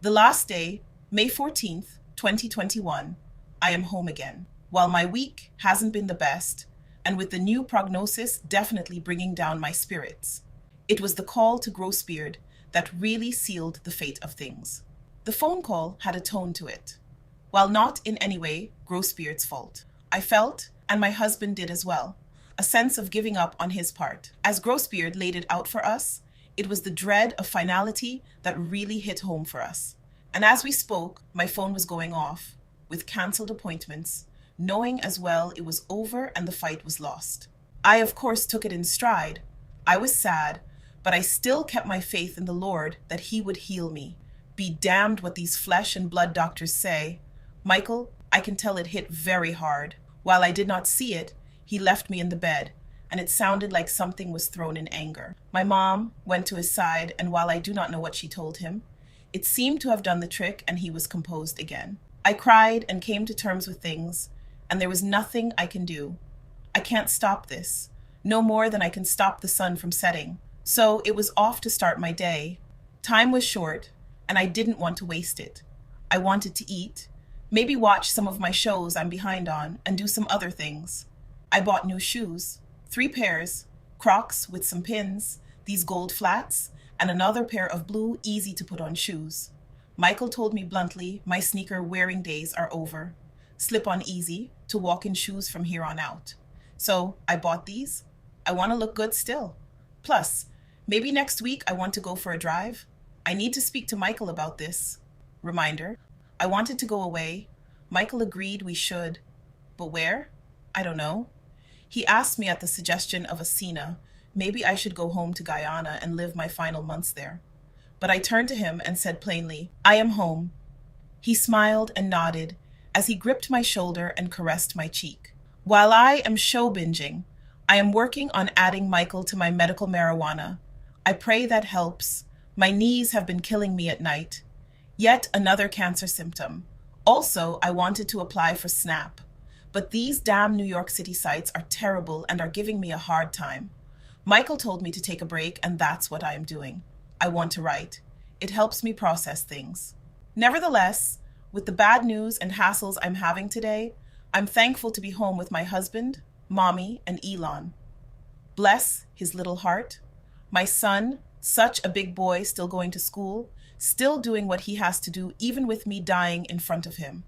The last day, May 14th, 2021, I am home again. While my week hasn't been the best, and with the new prognosis definitely bringing down my spirits, it was the call to grow beard that really sealed the fate of things. The phone call had a tone to it. While not in any way Beard's fault, I felt, and my husband did as well, a sense of giving up on his part. As Beard laid it out for us, it was the dread of finality that really hit home for us. And as we spoke, my phone was going off, with cancelled appointments, knowing as well it was over and the fight was lost. I, of course, took it in stride. I was sad, but I still kept my faith in the Lord that He would heal me. Be damned what these flesh and blood doctors say. Michael, I can tell it hit very hard. While I did not see it, he left me in the bed, and it sounded like something was thrown in anger. My mom went to his side, and while I do not know what she told him, it seemed to have done the trick and he was composed again. I cried and came to terms with things, and there was nothing I can do. I can't stop this, no more than I can stop the sun from setting. So it was off to start my day. Time was short, and I didn't want to waste it. I wanted to eat, maybe watch some of my shows I'm behind on, and do some other things. I bought new shoes, 3 pairs, Crocs with some pins, these gold flats, and another pair of blue, easy-to-put-on shoes. Michael told me bluntly my sneaker-wearing days are over. Slip-on easy to walk in shoes from here on out. So I bought these. I want to look good still. Plus, maybe next week I want to go for a drive. I need to speak to Michael about this. Reminder, I wanted to go away. Michael agreed we should. But where? I don't know. He asked me at the suggestion of Asina, maybe I should go home to Guyana and live my final months there. But I turned to him and said plainly, I am home. He smiled and nodded as he gripped my shoulder and caressed my cheek. While I am show binging, I am working on adding Michael to my medical marijuana. I pray that helps. My knees have been killing me at night. Yet another cancer symptom. Also, I wanted to apply for SNAP. But these damn New York City sites are terrible and are giving me a hard time. Michael told me to take a break, and that's what I am doing. I want to write. It helps me process things. Nevertheless, with the bad news and hassles I'm having today, I'm thankful to be home with my husband, Mommy, and Elon. Bless his little heart. My son, such a big boy, still going to school, still doing what he has to do even with me dying in front of him.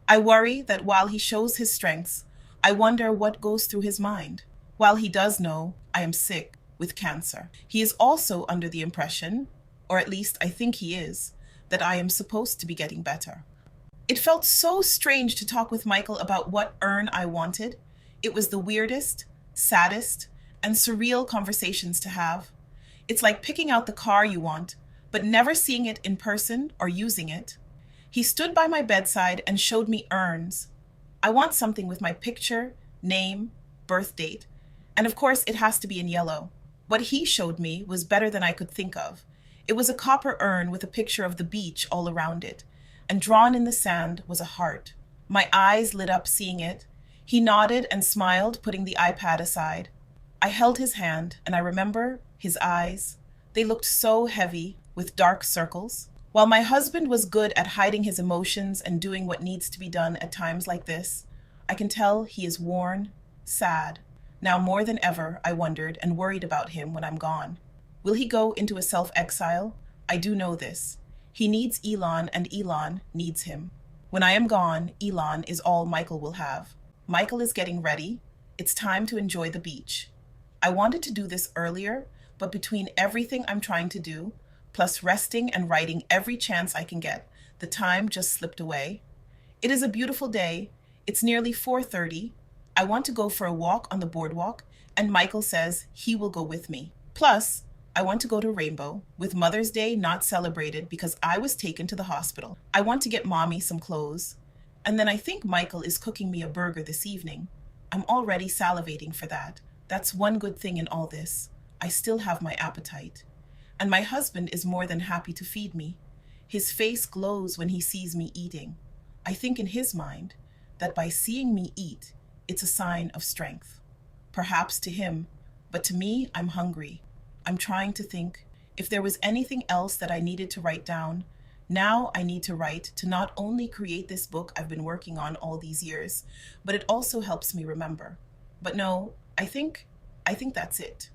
I worry that while he shows his strengths, I wonder what goes through his mind. While he does know I am sick with cancer, he is also under the impression, or at least I think he is, that I am supposed to be getting better. It felt so strange to talk with Michael about what urn I wanted. It was the weirdest, saddest, and surreal conversations to have. It's like picking out the car you want, but never seeing it in person or using it. He stood by my bedside and showed me urns. I want something with my picture, name, birth date, and of course it has to be in yellow. What he showed me was better than I could think of. It was a copper urn with a picture of the beach all around it, and drawn in the sand was a heart. My eyes lit up seeing it. He nodded and smiled, putting the iPad aside. I held his hand, and I remember his eyes. They looked so heavy, with dark circles. While my husband was good at hiding his emotions and doing what needs to be done at times like this, I can tell he is worn, sad. Now more than ever, I wondered and worried about him when I'm gone. Will he go into a self-exile? I do know this. He needs Elon, and Elon needs him. When I am gone, Elon is all Michael will have. Michael is getting ready. It's time to enjoy the beach. I wanted to do this earlier, but between everything I'm trying to do, plus resting and writing every chance I can get, the time just slipped away. It is a beautiful day. It's nearly 4:30. I want to go for a walk on the boardwalk, and Michael says he will go with me. Plus, I want to go to Rainbow, with Mother's Day not celebrated because I was taken to the hospital. I want to get Mommy some clothes. And then I think Michael is cooking me a burger this evening. I'm already salivating for that. That's one good thing in all this. I still have my appetite. And my husband is more than happy to feed me. His face glows when he sees me eating. I think in his mind that by seeing me eat, it's a sign of strength. Perhaps to him, but to me, I'm hungry. I'm trying to think if there was anything else that I needed to write down, Now I need to write to not only create this book I've been working on all these years, but it also helps me remember. But no, I think that's it.